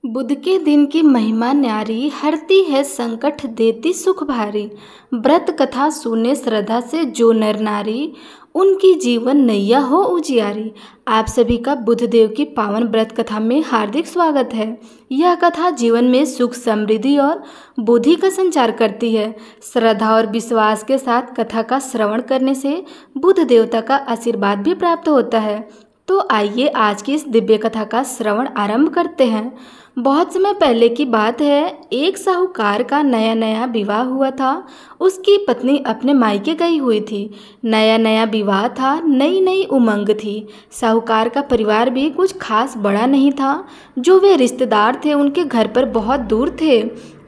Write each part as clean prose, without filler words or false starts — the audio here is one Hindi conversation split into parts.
बुध के दिन की महिमा न्यारी, हरती है संकट देती सुख भारी। व्रत कथा सुने श्रद्धा से जो नर नारी, उनकी जीवन नैया हो उजियारी। आप सभी का बुधदेव की पावन व्रत कथा में हार्दिक स्वागत है। यह कथा जीवन में सुख समृद्धि और बुद्धि का संचार करती है। श्रद्धा और विश्वास के साथ कथा का श्रवण करने से बुध देवता का आशीर्वाद भी प्राप्त होता है। तो आइए आज की इस दिव्य कथा का श्रवण आरंभ करते हैं। बहुत समय पहले की बात है, एक साहूकार का नया नया विवाह हुआ था। उसकी पत्नी अपने मायके गई हुई थी। नया नया विवाह था, नई नई उमंग थी। साहूकार का परिवार भी कुछ खास बड़ा नहीं था। जो वे रिश्तेदार थे उनके घर पर बहुत दूर थे।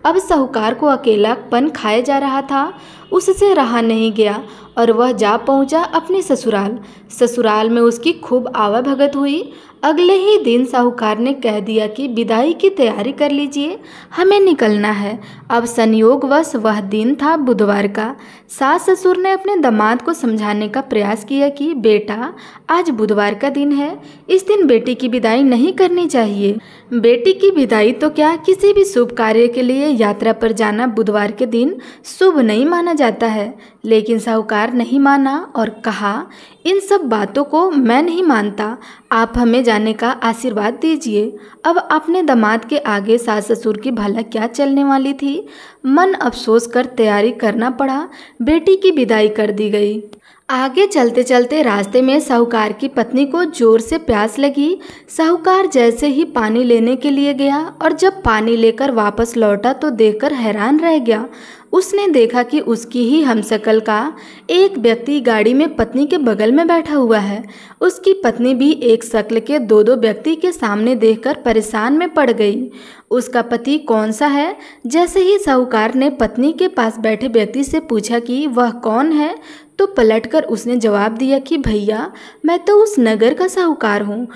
अब साहूकार को अकेलापन खाया जा रहा था। उससे रहा नहीं गया और वह जा पहुंचा अपने ससुराल। ससुराल में उसकी खूब आवाभगत हुई। अगले ही दिन साहूकार ने कह दिया कि विदाई की तैयारी कर लीजिए, हमें निकलना है। अब संयोगवश वह दिन था बुधवार का। सास ससुर ने अपने दामाद को समझाने का प्रयास किया कि बेटा, आज बुधवार का दिन है, इस दिन बेटी की विदाई नहीं करनी चाहिए। बेटी की विदाई तो क्या, किसी भी शुभ कार्य के लिए यात्रा पर जाना बुधवार के दिन शुभ नहीं माना जाता है। लेकिन साहूकार नहीं माना और कहा, इन सब बातों को मैं नहीं मानता, आप हमें जाने का आशीर्वाद दीजिए। अब अपने दामाद के आगे सास ससुर की भला क्या चलने वाली थी। मन अफसोस कर तैयारी करना पड़ा। बेटी की विदाई कर दी गई। आगे चलते चलते रास्ते में साहूकार की पत्नी को जोर से प्यास लगी। साहूकार जैसे ही पानी लेने के लिए गया और जब पानी लेकर वापस लौटा तो देखकर हैरान रह गया। उसने देखा कि उसकी ही हमशक्ल का एक व्यक्ति गाड़ी में पत्नी के बगल में बैठा हुआ है। उसकी पत्नी भी एक शक्ल के दो व्यक्ति के सामने देखकर परेशान में पड़ गई। उसका पति कौन सा है? जैसे ही साहूकार ने पत्नी के पास बैठे व्यक्ति से पूछा कि वह कौन है, तो पलटकर उसने जवाब दिया कि भैया, मैं तो उस नगर का साहूकार हूँ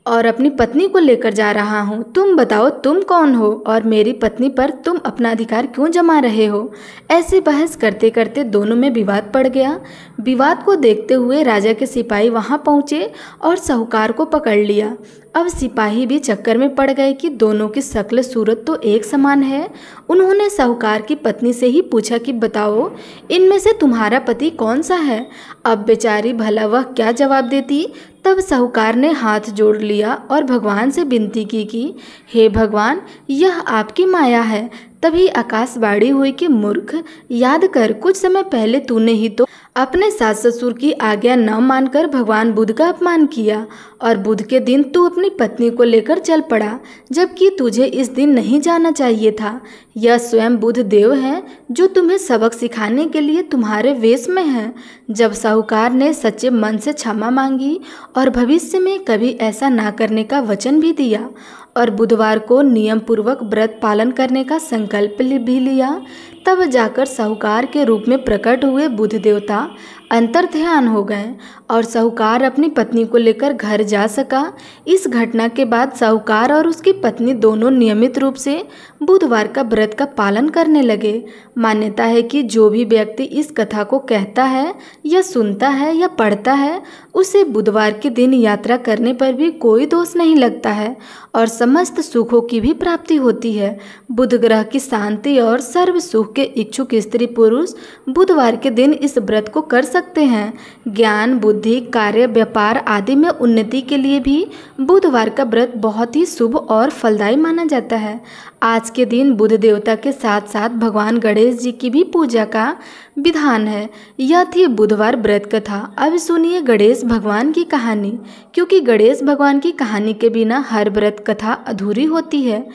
और अपनी पत्नी को लेकर जा रहा हूँ। तुम बताओ तुम कौन हो और मेरी पत्नी पर तुम अपना अधिकार क्यों जमा रहे हो? ऐसे बहस करते करते दोनों में विवाद पड़ गया। विवाद को देखते हुए राजा के सिपाही वहाँ पहुँचे और साहूकार को पकड़ लिया। अब सिपाही भी चक्कर में पड़ गए कि दोनों की शक्ल सूरत तो एक समान है। उन्होंने साहूकार की पत्नी से ही पूछा कि बताओ, इनमें से तुम्हारा पति कौन सा है? अब बेचारी भला वह क्या जवाब देती। तब साहूकार ने हाथ जोड़ लिया और भगवान से विनती की कि हे भगवान, यह आपकी माया है। तभी आकाशवाणी हुई कि मूर्ख, याद कर, कुछ समय पहले तूने ही तो अपने सास ससुर की आज्ञा न मानकर भगवान बुध का अपमान किया और बुध के दिन तू अपनी पत्नी को लेकर चल पड़ा, जबकि तुझे इस दिन नहीं जाना चाहिए था। यह स्वयं बुध देव हैं जो तुम्हें सबक सिखाने के लिए तुम्हारे वेश में हैं। जब साहूकार ने सच्चे मन से क्षमा मांगी और भविष्य में कभी ऐसा ना करने का वचन भी दिया और बुधवार को नियम पूर्वक व्रत पालन करने का संकल्प भी लिया, तब जाकर साहूकार के रूप में प्रकट हुए बुध देवता अंतर ध्यान हो गए और साहूकार अपनी पत्नी को लेकर घर जा सका। इस घटना के बाद साहूकार और उसकी पत्नी दोनों नियमित रूप से बुधवार का व्रत का पालन करने लगे। मान्यता है कि जो भी व्यक्ति इस कथा को कहता है या सुनता है या पढ़ता है, उसे बुधवार के दिन यात्रा करने पर भी कोई दोष नहीं लगता है और समस्त सुखों की भी प्राप्ति होती है। बुध ग्रह की शांति और सर्व सुख के इच्छुक स्त्री पुरुष बुधवार के दिन इस व्रत को कर सकते हैं। ज्ञान, बुद्धि, कार्य, व्यापार आदि में उन्नति के लिए भी बुधवार का व्रत बहुत ही शुभ और फलदायी माना जाता है। आज के दिन बुध देवता के साथ साथ भगवान गणेश जी की भी पूजा का विधान है। यह थी बुधवार व्रत कथा। अब सुनिए गणेश भगवान की कहानी, क्योंकि गणेश भगवान की कहानी के बिना हर व्रत कथा अधूरी होती है।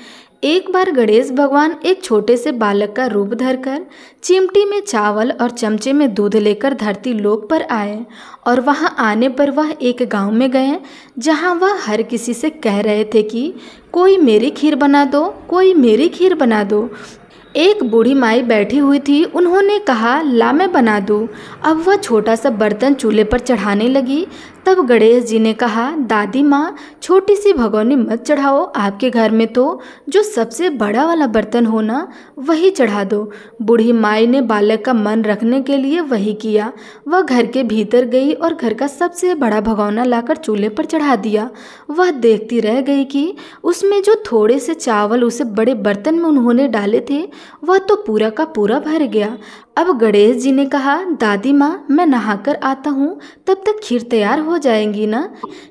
एक बार गणेश भगवान एक छोटे से बालक का रूप धरकर चिमटी में चावल और चमचे में दूध लेकर धरती लोक पर आए और वहां आने पर वह एक गांव में गए, जहां वह हर किसी से कह रहे थे कि कोई मेरी खीर बना दो, कोई मेरी खीर बना दो। एक बूढ़ी माई बैठी हुई थी। उन्होंने कहा, ला मैं बना दूँ। अब वह छोटा सा बर्तन चूल्हे पर चढ़ाने लगी। तब गणेश जी ने कहा, दादी माँ छोटी सी भगोनी मत चढ़ाओ, आपके घर में तो जो सबसे बड़ा वाला बर्तन हो ना वही चढ़ा दो। बूढ़ी माई ने बालक का मन रखने के लिए वही किया। वह घर के भीतर गई और घर का सबसे बड़ा भगोना लाकर चूल्हे पर चढ़ा दिया। वह देखती रह गई कि उसमें जो थोड़े से चावल उसे बड़े बर्तन में उन्होंने डाले थे वह तो पूरा का पूरा भर गया। अब गणेश जी ने कहा, दादी माँ मैं नहाकर आता हूँ, तब तक खीर तैयार हो जाएंगी ना।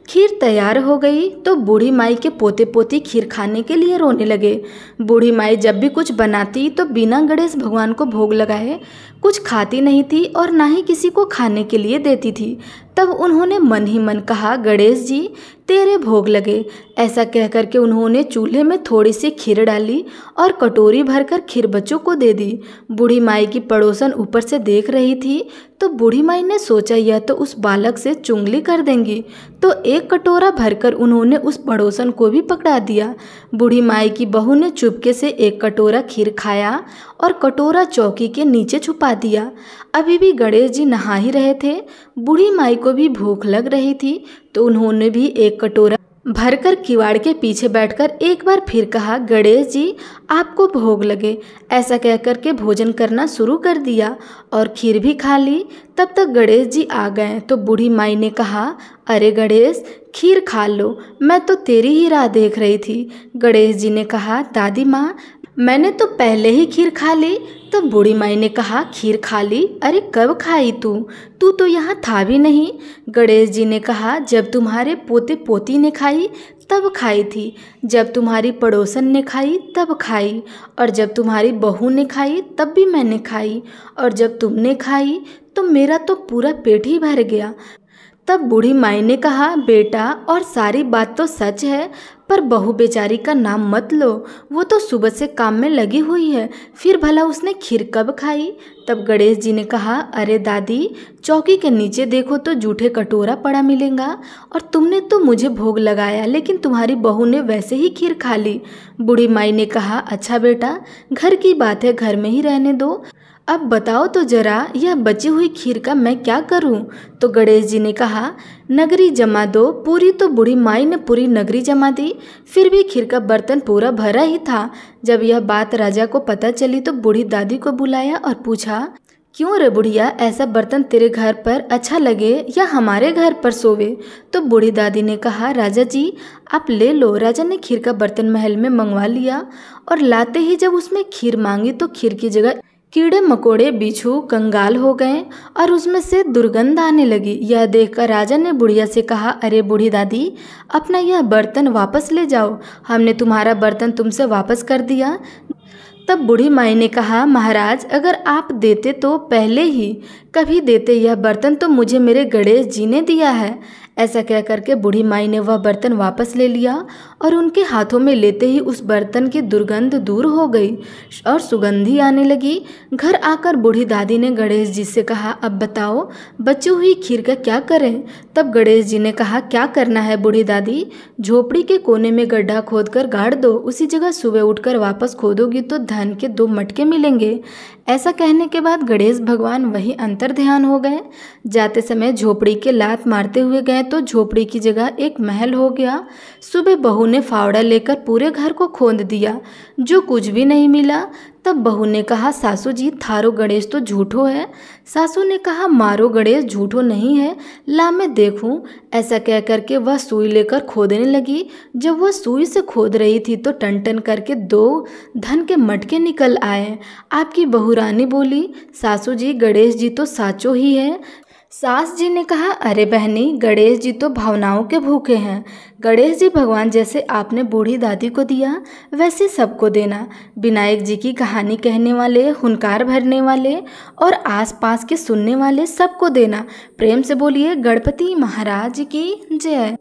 खीर तैयार हो गई तो बूढ़ी माई के पोते पोती खीर खाने के लिए रोने लगे। बूढ़ी माई जब भी कुछ बनाती तो बिना गणेश भगवान को भोग लगाए कुछ खाती नहीं थी और ना ही किसी को खाने के लिए देती थी। तब उन्होंने मन ही मन कहा, गणेश जी तेरे भोग लगे। ऐसा कह कर के उन्होंने चूल्हे में थोड़ी सी खीर डाली और कटोरी भरकर खीर बच्चों को दे दी। बूढ़ी माई की पड़ोसन ऊपर से देख रही थी तो बूढ़ी माई ने सोचा यह तो उस बालक से चुंगली कर देंगी, तो एक कटोरा भरकर उन्होंने उस पड़ोसन को भी पकड़ा दिया। बूढ़ी माई की बहू ने चुपके से एक कटोरा खीर खाया और कटोरा चौकी के नीचे छुपा दिया। अभी भी गणेश जी नहा ही रहे थे। बूढ़ी माई को भी भूख लग रही थी तो उन्होंने भी एक कटोरा भरकर किवाड़ के पीछे बैठकर एक बार फिर कहा, गणेश जी आपको भोग लगे। ऐसा कहकर के भोजन करना शुरू कर दिया और खीर भी खा ली। तब तक गणेश जी आ गए तो बूढ़ी माई ने कहा, अरे गणेश खीर खा लो, मैं तो तेरी ही राह देख रही थी। गणेश जी ने कहा, दादी माँ मैंने तो पहले ही खीर खा ली। तब बूढ़ी माई ने कहा, खीर खा ली? अरे कब खाई तू तो यहाँ था भी नहीं। गणेश जी ने कहा, जब तुम्हारे पोते पोती ने खाई तब खाई थी, जब तुम्हारी पड़ोसन ने खाई तब खाई, और जब तुम्हारी बहू ने खाई तब भी मैंने खाई, और जब तुमने खाई तो मेरा तो पूरा पेट ही भर गया। तब बूढ़ी माई ने कहा, बेटा और सारी बात तो सच है, पर बहू बेचारी का नाम मत लो, वो तो सुबह से काम में लगी हुई है, फिर भला उसने खीर कब खाई। तब गणेश जी ने कहा, अरे दादी चौकी के नीचे देखो तो जूठे कटोरा पड़ा मिलेगा, और तुमने तो मुझे भोग लगाया लेकिन तुम्हारी बहू ने वैसे ही खीर खा ली। बूढ़ी माई ने कहा, अच्छा बेटा घर की बात है घर में ही रहने दो, अब बताओ तो जरा यह बची हुई खीर का मैं क्या करूं। तो गणेश जी ने कहा, नगरी जमा दो। पूरी तो बूढ़ी माई ने पूरी नगरी जमा दी, फिर भी खीर का बर्तन पूरा भरा ही था। जब यह बात राजा को पता चली तो बूढ़ी दादी को बुलाया और पूछा, क्यों रे बुढ़िया, ऐसा बर्तन तेरे घर पर अच्छा लगे या हमारे घर पर सोवे। तो बूढ़ी दादी ने कहा, राजा जी आप ले लो। राजा ने खीर का बर्तन महल में मंगवा लिया और लाते ही जब उसमें खीर मांगी तो खीर की जगह कीड़े मकोड़े बिच्छू कंगाल हो गए और उसमें से दुर्गंध आने लगी। यह देखकर राजा ने बुढ़िया से कहा, अरे बूढ़ी दादी अपना यह बर्तन वापस ले जाओ, हमने तुम्हारा बर्तन तुमसे वापस कर दिया। तब बूढ़ी माई ने कहा, महाराज अगर आप देते तो पहले ही कभी देते, यह बर्तन तो मुझे मेरे गणेश जी ने दिया है। ऐसा कह करके बूढ़ी माई ने वह बर्तन वापस ले लिया और उनके हाथों में लेते ही उस बर्तन की दुर्गंध दूर हो गई और सुगंधी आने लगी। घर आकर बूढ़ी दादी ने गणेश जी से कहा, अब बताओ बची हुई खीर का क्या करें। तब गणेश जी ने कहा, क्या करना है बूढ़ी दादी, झोपड़ी के कोने में गड्ढा खोदकर गाड़ दो, उसी जगह सुबह उठकर वापस खोदोगी तो धन के 2 मटके मिलेंगे। ऐसा कहने के बाद गणेश भगवान वही अंतर ध्यान हो गए। जाते समय झोपड़ी के लात मारते हुए गए तो झोपड़ी की जगह एक महल हो गया। सुबह बहू ने फावड़ा लेकर पूरे घर को खोद दिया, जो कुछ भी नहीं मिला। तब बहू ने कहा, सासू जी थारो गणेश तो झूठो है। सासू ने कहा, मारो गणेश झूठो नहीं है, ला मैं देखूं। ऐसा कह करके वह सुई लेकर खोदने लगी। जब वह सुई से खोद रही थी तो टन टन करके 2 धन के मटके निकल आए। आपकी बहू रानी बोली, सासू जी गणेश जी तो साचो ही है। सास जी ने कहा, अरे बहनी गणेश जी तो भावनाओं के भूखे हैं। गणेश जी भगवान जैसे आपने बूढ़ी दादी को दिया वैसे सबको देना। विनायक जी की कहानी कहने वाले, हुनकार भरने वाले और आसपास के सुनने वाले सबको देना। प्रेम से बोलिए गणपति महाराज की जय।